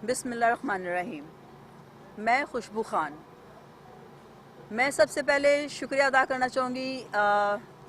बिस्मिल्लाहिर्रहमानिर्रहीम। मैं खुशबू ख़ान। मैं सबसे पहले शुक्रिया अदा करना चाहूँगी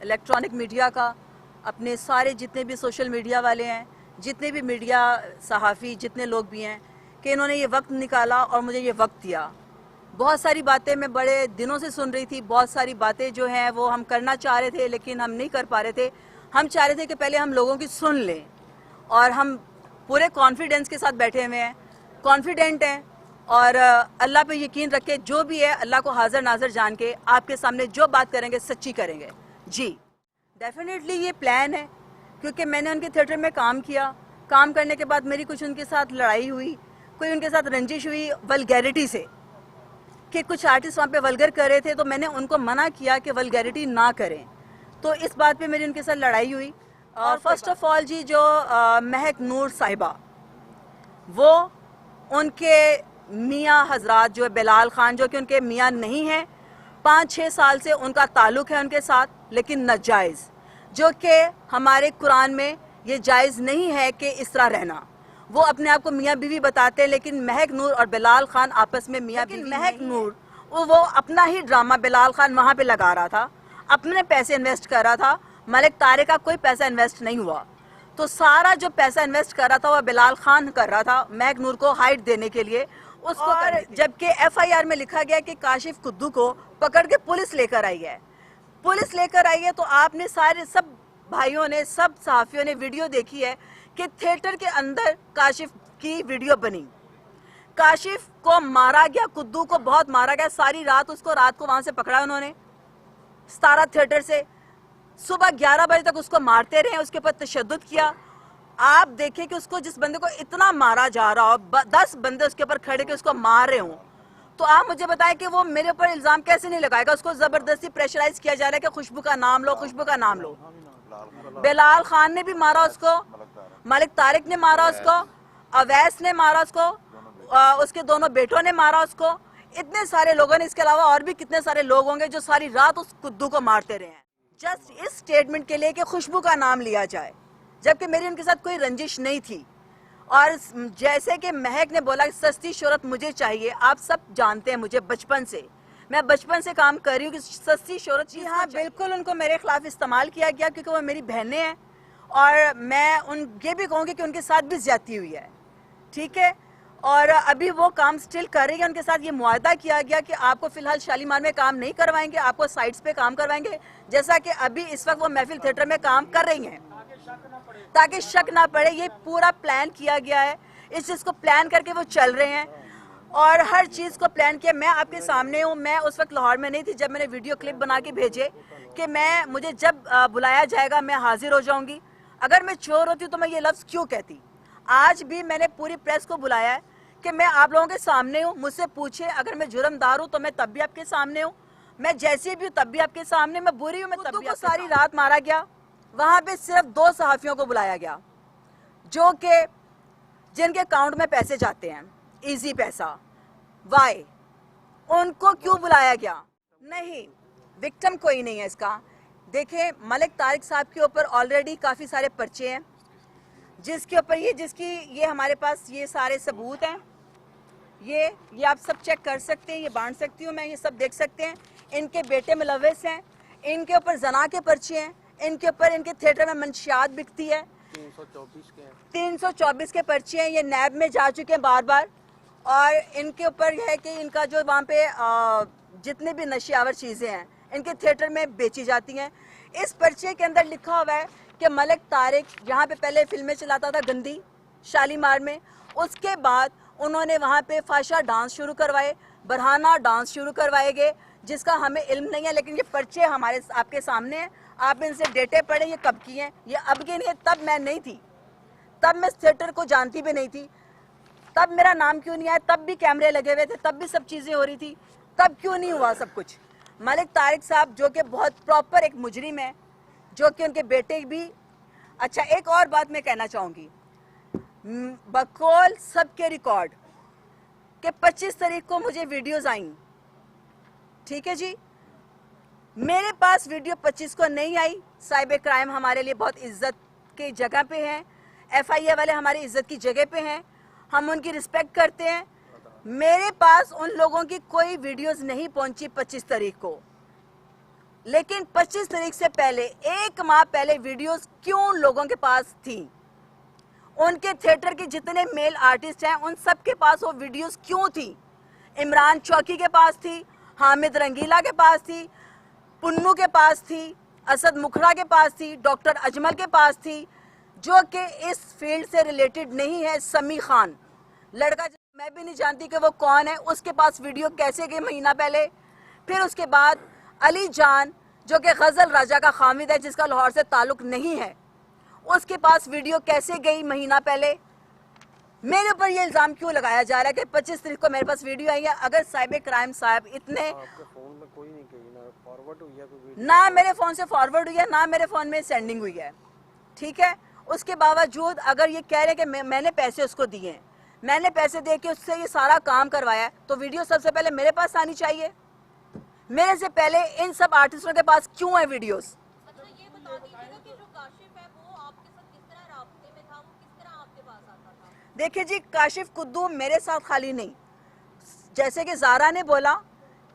इलेक्ट्रॉनिक मीडिया का, अपने सारे जितने भी सोशल मीडिया वाले हैं, जितने भी मीडिया सहाफ़ी, जितने लोग भी हैं, कि इन्होंने ये वक्त निकाला और मुझे ये वक्त दिया। बहुत सारी बातें मैं बड़े दिनों से सुन रही थी, बहुत सारी बातें जो हैं वो हम करना चाह रहे थे लेकिन हम नहीं कर पा रहे थे। हम चाह रहे थे कि पहले हम लोगों की सुन लें और हम पूरे कॉन्फिडेंस के साथ बैठे हुए हैं, कॉन्फिडेंट हैं और अल्लाह पे यकीन रख के जो भी है अल्लाह को हाजिर नाजर जान के आपके सामने जो बात करेंगे सच्ची करेंगे। जी डेफिनेटली ये प्लान है, क्योंकि मैंने उनके थिएटर में काम किया। काम करने के बाद मेरी कुछ उनके साथ लड़ाई हुई, कोई उनके साथ रंजिश हुई वल्गैरिटी से, कि कुछ आर्टिस्ट वहाँ पे वल्गर कर रहे थे, तो मैंने उनको मना किया कि वल्गैरिटी ना करें। तो इस बात पे मेरी उनके साथ लड़ाई हुई। और फर्स्ट ऑफ ऑल जी, जो महक नूर साहिबा, वो उनके मियाँ हजरात जो है बिलाल खान, जो कि उनके मियाँ नहीं हैं, 5-6 साल से उनका ताल्लुक़ है उनके साथ, लेकिन नाजायज़, जो कि हमारे कुरान में ये जायज़ नहीं है कि इस तरह रहना। वो अपने आप को मियाँ बीवी बताते हैं, लेकिन महक नूर और बिलाल खान आपस में मियाँ बीवी। महक नूर वो अपना ही ड्रामा बिलाल खान वहाँ पे लगा रहा था, अपने पैसे इन्वेस्ट कर रहा था। मलिक तारिक का कोई पैसा इन्वेस्ट नहीं हुआ, तो सारा जो पैसा इन्वेस्ट कर रहा था वह बिलाल खान कर रहा था महक नूर को हाइट देने के लिए उसको। और जबकि एफआईआर में लिखा गया कि काशिफ कुद्दू को पकड़ के पुलिस लेकर आई है, पुलिस लेकर आई है, तो आपने सारे सब भाइयों ने, सब सहाफ़ियों ने वीडियो देखी है कि थिएटर के अंदर काशिफ की वीडियो बनी। काशिफ को मारा गया, कुद्दू को बहुत मारा गया, सारी रात उसको, रात को वहां से पकड़ा उन्होंने 17 थिएटर से, सुबह 11 बजे तक उसको मारते रहे, उसके ऊपर तशद्दुद किया। आप देखें कि उसको, जिस बंदे को इतना मारा जा रहा हो, 10 बंदे उसके ऊपर खड़े के उसको मार रहे हों, तो आप मुझे बताएं कि वो मेरे ऊपर इल्ज़ाम कैसे नहीं लगाएगा। उसको ज़बरदस्ती प्रेशराइज किया जा रहा है कि खुशबू का नाम लो, खुशबू का नाम लो। बिलाल खान ने भी मारा उसको, मलिक तारिक ने मारा उसको, अवैस ने मारा उसको, उसके दोनों बेटों ने मारा उसको, इतने सारे लोगों ने, इसके अलावा और भी कितने सारे लोग होंगे जो सारी रात उस कुद्दू को मारते रहे हैं, जस्ट इस स्टेटमेंट के लिए कि खुशबू का नाम लिया जाए, जबकि मेरी उनके साथ कोई रंजिश नहीं थी। और जैसे कि महक ने बोला सस्ती शोहरत मुझे चाहिए, आप सब जानते हैं मुझे बचपन से, मैं बचपन से काम कर रही हूँ कि सस्ती शोहरत। जी हाँ, बिल्कुल उनको मेरे खिलाफ इस्तेमाल किया गया, क्योंकि वो मेरी बहनें हैं और मैं ये भी कहूँगी कि उनके साथ भी ज्यादती हुई है, ठीक है। और अभी वो काम स्टिल कर रही है, उनके साथ ये मुआहदा किया गया कि आपको फिलहाल शालीमार में काम नहीं करवाएंगे, आपको साइट्स पे काम करवाएंगे, जैसा कि अभी इस वक्त वो महफिल थिएटर में काम कर रही हैं, ताकि शक ना पड़े। ये पूरा प्लान किया गया है, इस चीज़ को प्लान करके वो चल रहे हैं और हर चीज़ को प्लान किया। मैं आपके सामने हूँ, मैं उस वक्त लाहौर में नहीं थी जब मैंने वीडियो क्लिप बना के भेजे कि मुझे जब बुलाया जाएगा मैं हाजिर हो जाऊँगी। अगर मैं चोर होती तो मैं ये लफ्ज़ क्यों कहती। आज भी मैंने पूरी प्रेस को बुलाया है कि मैं आप लोगों के सामने हूँ, मुझसे पूछे, अगर मैं जुर्मदार हूँ तो मैं तब भी आपके सामने हूँ, मैं जैसी भी हूँ तब भी आपके सामने, मैं बुरी हूँ मैं तब भी। सारी रात मारा गया, वहाँ पे सिर्फ 2 सहाफ़ियों को बुलाया गया जो कि जिनके अकाउंट में पैसे जाते हैं, इजी पैसा। वाई उनको क्यों बुलाया गया? नहीं, विक्टिम कोई नहीं है इसका। देखें, मलिक तारिक साहब के ऊपर ऑलरेडी काफ़ी सारे पर्चे हैं, जिसके ऊपर ये हमारे पास ये सारे सबूत हैं, ये आप सब चेक कर सकते हैं, ये बांट सकती हूँ मैं, ये सब देख सकते हैं। इनके बेटे मुलव्विस हैं, इनके ऊपर जना के पर्चे हैं, इनके ऊपर इनके थिएटर में मंशियात बिकती है, 324 के पर्चे हैं, ये नैब में जा चुके हैं बार बार। और इनके ऊपर यह है कि इनका जो वहाँ पे जितने भी नशियावर चीज़ें हैं इनके थिएटर में बेची जाती हैं। इस पर्चे के अंदर लिखा हुआ है कि मलिक तारिक यहाँ पे पहले फिल्में चलाता था गंदी शालीमार में, उसके बाद उन्होंने वहाँ पे फाशा डांस शुरू करवाए, बरहाना डांस शुरू करवाए गए, जिसका हमें इल्म नहीं है, लेकिन ये पर्चे हमारे आपके सामने हैं, आप इनसे डेटे पढ़े, ये कब की हैं, ये अब की नहीं है। तब मैं नहीं थी, तब मैं इस थिएटर को जानती भी नहीं थी, तब मेरा नाम क्यों नहीं आया, तब भी कैमरे लगे हुए थे, तब भी सब चीज़ें हो रही थी, तब क्यों नहीं हुआ सब कुछ। मलिक तारिक साहब जो कि बहुत प्रॉपर एक मुजरिम है, जो कि उनके बेटे भी। अच्छा, एक और बात मैं कहना चाहूँगी, बकौल सबके रिकॉर्ड कि 25 तारीख को मुझे वीडियोस आई, ठीक है जी, मेरे पास वीडियो 25 को नहीं आई। साइबर क्राइम हमारे लिए बहुत इज्जत की जगह पे हैं, FIA वाले हमारी इज्जत की जगह पे हैं, हम उनकी रिस्पेक्ट करते हैं। मेरे पास उन लोगों की कोई वीडियोस नहीं पहुंची 25 तारीख को, लेकिन 25 तारीख से पहले 1 माह पहले वीडियोस क्यों लोगों के पास थी? उनके थिएटर के जितने मेल आर्टिस्ट हैं उन सब के पास वो वीडियोस क्यों थी? इमरान चौकी के पास थी, हामिद रंगीला के पास थी, पुन्नू के पास थी, असद मुखड़ा के पास थी, डॉक्टर अजमल के पास थी, जो कि इस फील्ड से रिलेटेड नहीं है। समी खान लड़का मैं भी नहीं जानती कि वो कौन है, उसके पास वीडियो कैसे गई महीना पहले? फिर उसके बाद अली जान जो कि गज़ल राजा का खामिद है, जिसका लाहौर से ताल्लुक़ नहीं है, उसके पास वीडियो कैसे गई महीना पहले? मेरे ऊपर ये इल्ज़ाम क्यों लगाया जा रहा है कि 25 तारीख को मेरे पास वीडियो आई है? अगर साइबर क्राइम साहब इतने आपके फोन में कोई नहीं गई ना, फॉरवर्ड हुई है कोई वीडियो? ना मेरे फ़ोन से फॉरवर्ड हुई है, ना मेरे फ़ोन में सेंडिंग हुई है, ठीक है। उसके बावजूद अगर ये कह रहे हैं कि मैंने पैसे उसको दिए हैं, मैंने पैसे दे के उससे ये सारा काम करवाया है, तो वीडियो सबसे पहले मेरे पास आनी चाहिए। मेरे से पहले इन सब आर्टिस्टों के पास क्यों है वीडियोस? अच्छा ये बता दीजिएगा कि जो काशिफ है वो आपके साथ किस तरह राब्ते में था, वो किस तरह आपके पास आता था? देखिए जी, काशिफ कुद्दू मेरे साथ खाली नहीं, जैसे कि ज़ारा ने बोला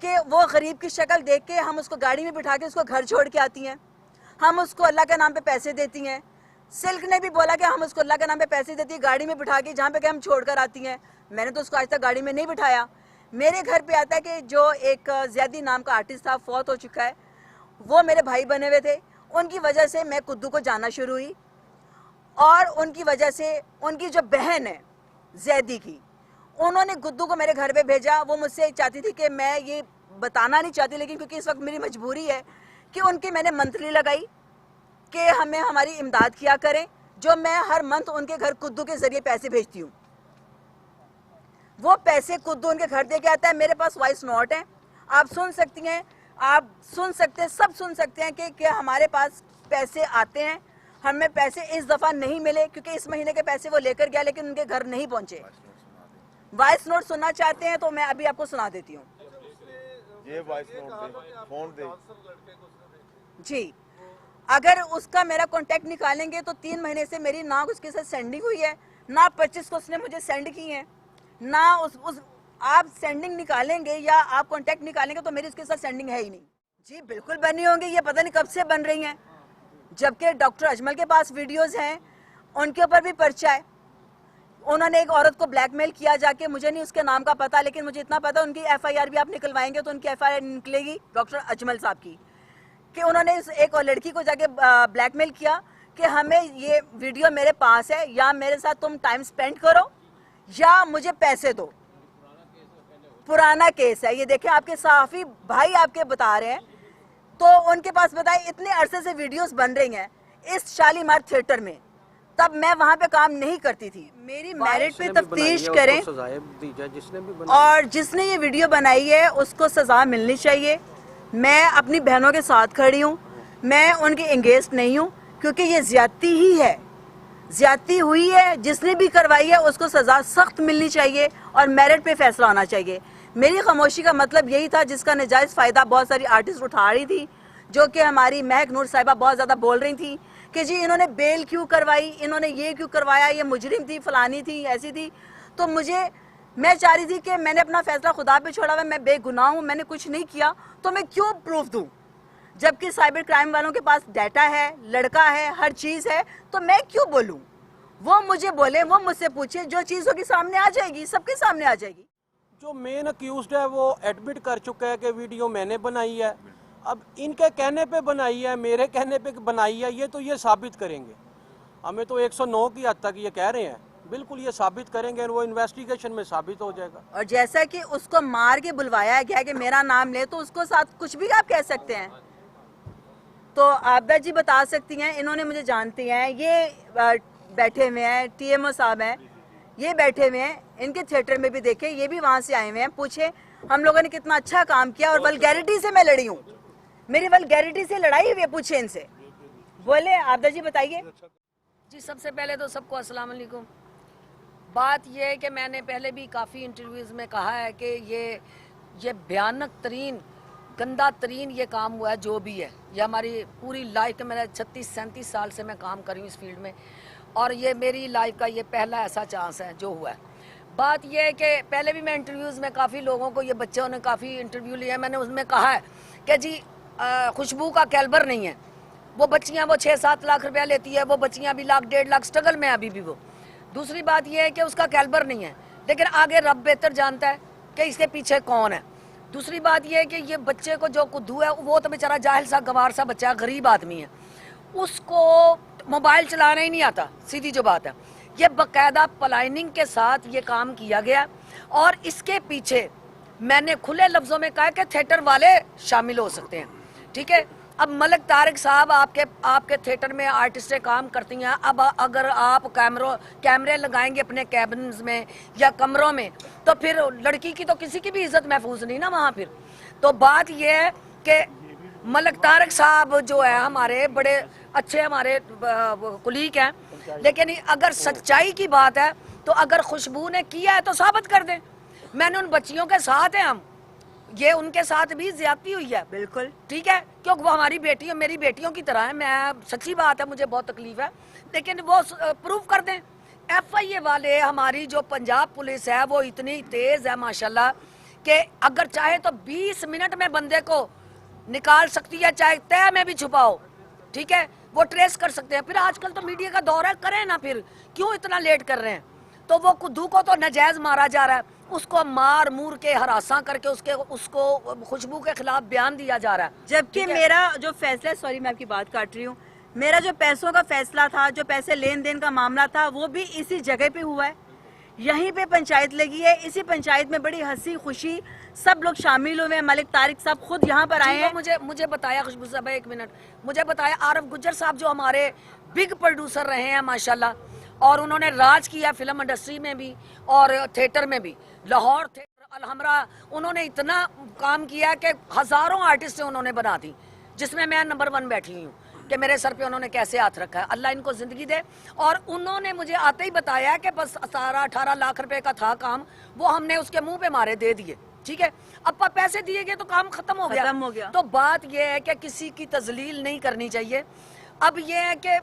कि वो गरीब की शक्ल देख के हम उसको गाड़ी में बिठा के उसको घर छोड़ के आती हैं, हम उसको अल्लाह के नाम पे पैसे देती हैं। सिल्क ने भी बोला कि हम उसको अल्लाह के नाम पे पैसे देती है, गाड़ी में बिठा के जहाँ पे कि हम छोड़ कर आती हैं। मैंने तो उसको आज तक गाड़ी में नहीं बिठाया। मेरे घर पे आता है कि जो एक ज़ैदी नाम का आर्टिस्ट था, फौत हो चुका है, वो मेरे भाई बने हुए थे, उनकी वजह से मैं कुद्दू को जानना शुरू हुई, और उनकी वजह से उनकी जो बहन है जैदी की, उन्होंने गुद्दू को मेरे घर पे भेजा। वो मुझसे चाहती थी कि मैं ये बताना नहीं चाहती, लेकिन क्योंकि इस वक्त मेरी मजबूरी है कि उनकी मैंने मंथली लगाई कि हमें हमारी इमदाद किया करें, जो मैं हर मंथ उनके घर कुद्दू के ज़रिए पैसे भेजती हूँ। वो पैसे कुद्दू उनके घर दे के आता है। मेरे पास वॉइस नोट है, आप सुन सकती हैं, आप सुन सकते हैं, सब सुन सकते हैं कि हमारे पास पैसे आते हैं। हमें पैसे इस दफ़ा नहीं मिले क्योंकि इस महीने के पैसे वो लेकर गया, लेकिन उनके घर नहीं पहुंचे। वॉइस नोट सुनना चाहते हैं तो मैं अभी आपको सुना देती हूँ। ये वॉइस नोट दे, फोन दे जी, अगर उसका मेरा कांटेक्ट निकालेंगे तो 3 महीने से मेरी ना उसके साथ सेंडिंग हुई है, ना 25 को उसने मुझे सेंड की है, ना उस आप सेंडिंग निकालेंगे या आप कांटेक्ट निकालेंगे तो मेरी उसके साथ सेंडिंग है ही नहीं। जी बिल्कुल बनी होंगी, ये पता नहीं कब से बन रही हैं, जबकि डॉक्टर अजमल के पास वीडियोस हैं, उनके ऊपर भी पर्चा है। उन्होंने एक औरत को ब्लैकमेल किया जाके, मुझे नहीं उसके नाम का पता, लेकिन मुझे इतना पता उनकी FIR भी आप निकलवाएंगे तो उनकी FIR निकलेगी डॉक्टर अजमल साहब की, कि उन्होंने एक और लड़की को जाके ब्लैकमेल किया कि हमें ये वीडियो मेरे पास है, या मेरे साथ तुम टाइम स्पेंड करो या मुझे पैसे दो। पुराना केस है ये, देखें आपके सहाफ़ी भाई आपके बता रहे हैं। तो उनके पास बताए इतने अरसे से वीडियोस बन रही हैं इस शालीमार थिएटर में, तब मैं वहाँ पे काम नहीं करती थी। मेरी मेरिट पे तफ्तीश करें, और जिसने ये वीडियो बनाई है उसको सज़ा मिलनी चाहिए। मैं अपनी बहनों के साथ खड़ी हूँ, मैं उनकी एंगेज नहीं हूँ, क्योंकि ये ज़्यादती ही है, ज़्यादती हुई है। जिसने भी करवाई है उसको सज़ा सख्त मिलनी चाहिए और मेरिट पे फैसला होना चाहिए। मेरी खामोशी का मतलब यही था, जिसका नाजायज़ फ़ायदा बहुत सारी आर्टिस्ट उठा रही थी, जो कि हमारी महक नूर साहिबा बहुत ज़्यादा बोल रही थी कि जी इन्होंने बेल क्यों करवाई, इन्होंने ये क्यों करवाया, ये मुजरिम थी, फ़लानी थी, ऐसी थी। तो मैं चाह रही थी कि मैंने अपना फैसला खुदा पे छोड़ा हुआ, मैं बेगुनाह हूँ, मैंने कुछ नहीं किया, तो मैं क्यों प्रूफ दूँ? जबकि साइबर क्राइम वालों के पास डाटा है, लड़का है, हर चीज़ है, तो मैं क्यों बोलूँ? वो मुझे बोले, वो मुझसे पूछे, जो चीज़ होगी सामने आ जाएगी, सबके सामने आ जाएगी। जो मेन अक्यूज्ड है वो एडमिट कर चुका है कि वीडियो मैंने बनाई है। अब इनके कहने पे बनाई है, मेरे कहने पे बनाई है, ये तो ये साबित करेंगे। हमें तो 109 की हद तक ये कह रहे हैं, बिल्कुल ये साबित करेंगे, वो इन्वेस्टिगेशन में साबित हो जाएगा। और जैसा कि उसको मार के बुलवाया गया कि मेरा नाम ले, तो उसको साथ कुछ भी आप कह सकते हैं। तो आबदा जी बता सकती हैं, इन्होंने मुझे जानती हैं, ये बैठे हुए हैं, TMO साहब हैं, ये बैठे हुए हैं, इनके थिएटर में भी देखे, ये भी वहाँ से आए हुए हैं। पूछे हम लोगों ने कितना अच्छा काम किया, और वल्गैरिटी से मैं लड़ी हूँ, मेरी वल्गैरिटी से लड़ाई हुई है, पूछे इनसे। बोले आबदा जी बताइए। जी सबसे पहले तो सबको अस्सलाम वालेकुम। बात यह है कि मैंने पहले भी काफ़ी इंटरव्यूज़ में कहा है कि ये भयानक तरीन, गंदा तरीन ये काम हुआ है, जो भी है। ये हमारी पूरी लाइफ के, मेरा 36-37 साल से मैं काम कर रही हूँ इस फील्ड में, और ये मेरी लाइफ का ये पहला ऐसा चांस है जो हुआ है। बात यह है कि पहले भी मैं इंटरव्यूज़ में काफ़ी लोगों को, ये बच्चों ने काफ़ी इंटरव्यू लिया, मैंने उसमें कहा है कि जी खुशबू का कैलिबर नहीं है। वो बच्चियां वो 6-7 लाख रुपया लेती है, वो बच्चियां भी 1.5 लाख स्ट्रगल में अभी भी वो। दूसरी बात ये है कि उसका कैलिबर नहीं है, लेकिन आगे रब बेहतर जानता है कि इसके पीछे कौन है। दूसरी बात ये है कि ये बच्चे को जो कुद्दू है वो तो बेचारा जाहिल सा गवार सा बच्चा, गरीब आदमी है, उसको मोबाइल चलाना ही नहीं आता, सीधी जो बात है। ये बाकायदा प्लानिंग के साथ ये काम किया गया और इसके पीछे मैंने खुले लफ्ज़ों में कहा कि थिएटर वाले शामिल हो सकते हैं, ठीक है। अब मलिक तारिक साहब आपके थिएटर में आर्टिस्टें काम करती हैं। अब अगर आप कैमरे लगाएंगे अपने कैबिन्स में या कमरों में, तो फिर लड़की की तो किसी की भी इज्जत महफूज नहीं ना वहाँ फिर। तो बात यह है कि मलिक तारिक साहब जो है हमारे बड़े अच्छे हमारे कुलीग हैं, लेकिन अगर सच्चाई की बात है तो अगर खुशबू ने किया है तो साबित कर दें। मैंने उन बच्चियों के साथ हैं, हम ये उनके साथ भी ज्यादती हुई है, बिल्कुल ठीक है, क्योंकि वो हमारी बेटियों मेरी बेटियों की तरह है। मैं सच्ची बात है, मुझे बहुत तकलीफ है, लेकिन वो प्रूव कर दें। FIA वाले, हमारी जो पंजाब पुलिस है वो इतनी तेज है माशाल्लाह कि अगर चाहे तो 20 मिनट में बंदे को निकाल सकती है, चाहे तय में भी छुपाओ, ठीक है, वो ट्रेस कर सकते हैं। फिर आजकल तो मीडिया का दौर है, करें ना, फिर क्यों इतना लेट कर रहे हैं। तो वो कुद्दू को तो नाजायज मारा जा रहा है, उसको मार मूर के हरासा करके उसको खुशबू के खिलाफ बयान दिया जा रहा है। जबकि मेरा जो फैसला, सॉरी मैं आपकी बात काट रही हूँ, मेरा जो पैसों का फैसला था, जो पैसे लेन देन का मामला था, वो भी इसी जगह पे हुआ है, यहीं पे पंचायत लगी है। इसी पंचायत में बड़ी हंसी खुशी सब लोग शामिल हुए हैं। मलिक तारिक साहब खुद यहाँ पर आए हैं। मुझे बताया खुशबू साहब, एक मिनट, मुझे बताया आरफ गुज्जर साहब जो हमारे बिग प्रोड्यूसर रहे हैं माशाल्लाह, और उन्होंने राज किया फिल्म इंडस्ट्री में भी और थिएटर में भी। लाहौर थिएटर अलहमरा उन्होंने इतना काम किया कि हज़ारों आर्टिस्ट उन्होंने बना दी, जिसमें मैं नंबर 1 बैठी हुई हूँ कि मेरे सर पे उन्होंने कैसे हाथ रखा है। अल्लाह इनको ज़िंदगी दे। और उन्होंने मुझे आते ही बताया कि बस 17-18 लाख रुपए का था काम, वो हमने उसके मुंह पे मारे दे दिए, ठीक है। अब पैसे दिए गए तो काम खत्म हो गया। तो बात यह है कि किसी की तजलील नहीं करनी चाहिए। अब ये है कि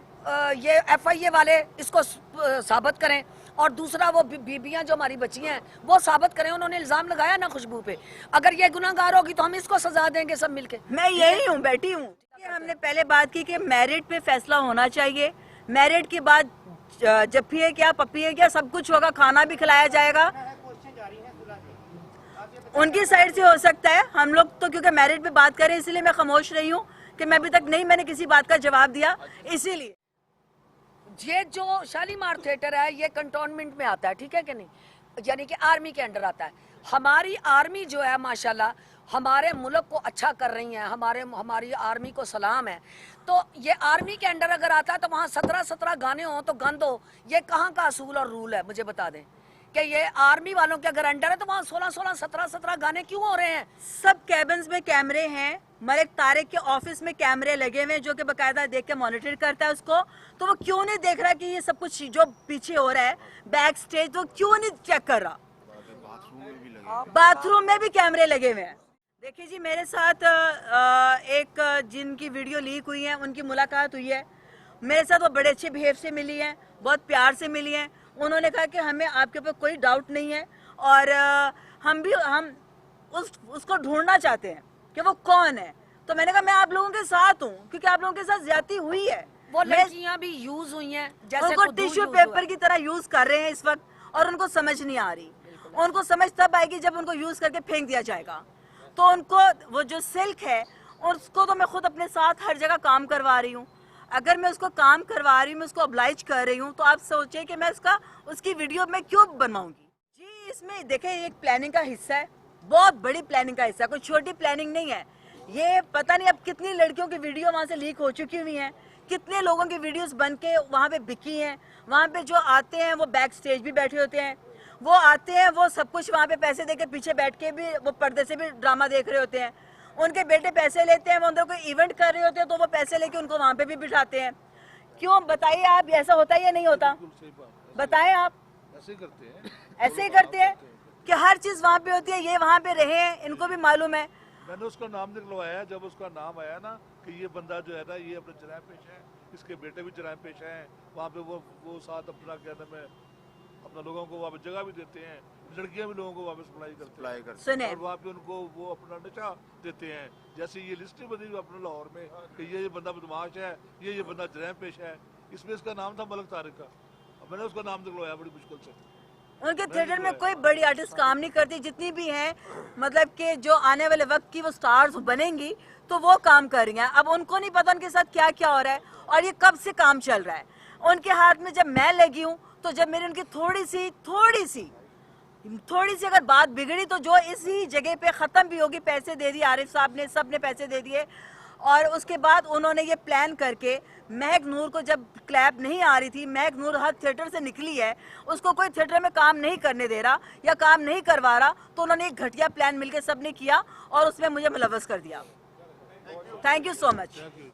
ये FIA वाले इसको साबित करें, और दूसरा वो बीबियां जो हमारी बच्ची हैं वो साबित करें। उन्होंने इल्ज़ाम लगाया ना खुशबू पे, अगर ये गुनाहगार होगी तो हम इसको सजा देंगे सब मिलके। मैं यही हूँ, बैठी हूँ। हमने पहले बात की कि मेरिट पे फैसला होना चाहिए। मेरिट के बाद जप्पी है क्या, पप्पी है क्या, सब कुछ होगा, खाना भी खिलाया जाएगा। उनकी साइड से हो सकता है, हम लोग तो क्योंकि मेरिट पे बात करें इसलिए मैं खामोश रही हूँ कि मैं अभी तक नहीं मैंने किसी बात का जवाब दिया। इसीलिए ये जो शालीमार थिएटर है ये कंटोनमेंट में आता है, ठीक है कि नहीं, यानी कि आर्मी के अंडर आता है। हमारी आर्मी जो है माशाल्लाह हमारे मुल्क को अच्छा कर रही है, हमारी आर्मी को सलाम है। तो ये आर्मी के अंडर अगर आता है तो वहाँ 17-17 गाने हों तो गंद हो, ये कहाँ का असूल और रूल है, मुझे बता दें कि ये आर्मी वालों के अगर अंडर है तो वहाँ 16-16, 17-17 गाने क्यों हो रहे हैं। सब कैबिन्स में कैमरे हैं, मलिक तारिक के ऑफिस में कैमरे लगे हुए हैं जो कि बाकायदा देख के मॉनिटर करता है उसको। तो वो क्यों नहीं देख रहा कि ये सब कुछ जो पीछे हो रहा है बैक स्टेज, तो क्यों नहीं चेक कर रहा। बाथरूम में भी कैमरे लगे हुए हैं। देखिए जी, मेरे साथ एक जिनकी वीडियो लीक हुई है उनकी मुलाकात हुई है। मेरे साथ वो बड़े अच्छे बिहेव से मिली हैं, बहुत प्यार से मिली हैं। उन्होंने कहा कि हमें आपके ऊपर कोई डाउट नहीं है और हम उसको ढूंढना चाहते हैं कि वो कौन है। तो मैंने कहा मैं आप लोगों के साथ हूँ क्योंकि आप लोगों के साथ ज्यादती हुई है। वो लड़कियां भी यूज हुई हैं, जैसे उनको टिश्यू पेपर की तरह यूज कर रहे हैं इस वक्त, और उनको समझ नहीं आ रही। उनको समझ तब आएगी जब उनको यूज करके फेंक दिया जाएगा। तो उनको वो जो सिल्क है उसको तो मैं खुद अपने साथ हर जगह काम करवा रही हूँ। अगर मैं उसको काम करवा रही हूँ, मैं उसको ऑब्लाइज कर रही हूँ, तो आप सोचिए कि मैं उसकी वीडियो में क्यों बनवाऊंगी जी। इसमें देखें एक प्लानिंग का हिस्सा है, बहुत बड़ी प्लानिंग का हिस्सा है, कोई छोटी प्लानिंग नहीं है। ये पता नहीं अब कितनी लड़कियों की वीडियो वहाँ से लीक हो चुकी हुई हैं, कितने लोगों की वीडियोस बन के वहाँ पे बिकी हैं। वहाँ पे जो आते हैं वो बैक स्टेज भी बैठे होते हैं, वो आते हैं वो सब कुछ वहाँ पे पैसे देके पीछे बैठ के भी वो पर्दे से भी ड्रामा देख रहे होते हैं। उनके बेटे पैसे लेते हैं, वो अंदर कोई इवेंट कर रहे होते हैं तो वो पैसे लेके उनको वहाँ पे भी बिठाते हैं। क्यों बताइए आप, ऐसा होता है या नहीं होता? बताएं आप। ऐसे ही करते हैं, ऐसे ही करते हैं कि हर चीज वहाँ पे होती है, ये वहाँ पे रहे हैं, इनको भी मालूम है। मैंने उसका नाम निकलवाया, जब उसका नाम आया ना कि ये बंदा जो है ना ये अपने जराइम पेश है, इसके बेटे भी जराइम पेश हैं, वहाँ पे वो साथ अपना क्या नाम है अपना लोगों को वापस जगह भी देते हैं, लड़कियां भी लोगों को वापस अप्लाई करती सुने हैं और वहाँ पे उनको वो अपना नशा देते हैं। जैसे ये लिस्ट बनी हुई अपने लाहौर में कि ये बंदा बदमाश है, ये बंदा जरैम पेश है, इसमें इसका नाम था मलक तारिक का। अब मैंने उसका नाम दिलवाया बड़ी मुश्किल से। उनके थिएटर में कोई बड़ी आर्टिस्ट काम नहीं करती, जितनी भी हैं मतलब कि जो आने वाले वक्त की वो स्टार्स बनेंगी तो वो काम कर रही हैं। अब उनको नहीं पता उनके साथ क्या क्या हो रहा है और ये कब से काम चल रहा है उनके हाथ में। जब मैं लगी हूँ तो जब मेरी उनकी थोड़ी सी अगर बात बिगड़ी तो जो इसी जगह पे ख़त्म भी होगी। पैसे दे दिए आरिफ साहब ने, सब ने पैसे दे दिए और उसके बाद उन्होंने ये प्लान करके महक नूर को, जब क्लैप नहीं आ रही थी, महक नूर हर थिएटर से निकली है, उसको कोई थिएटर में काम नहीं करने दे रहा या काम नहीं करवा रहा, तो उन्होंने एक घटिया प्लान मिलके सब ने किया और उसमें मुझे मुलव्वस कर दिया। Thank you so much.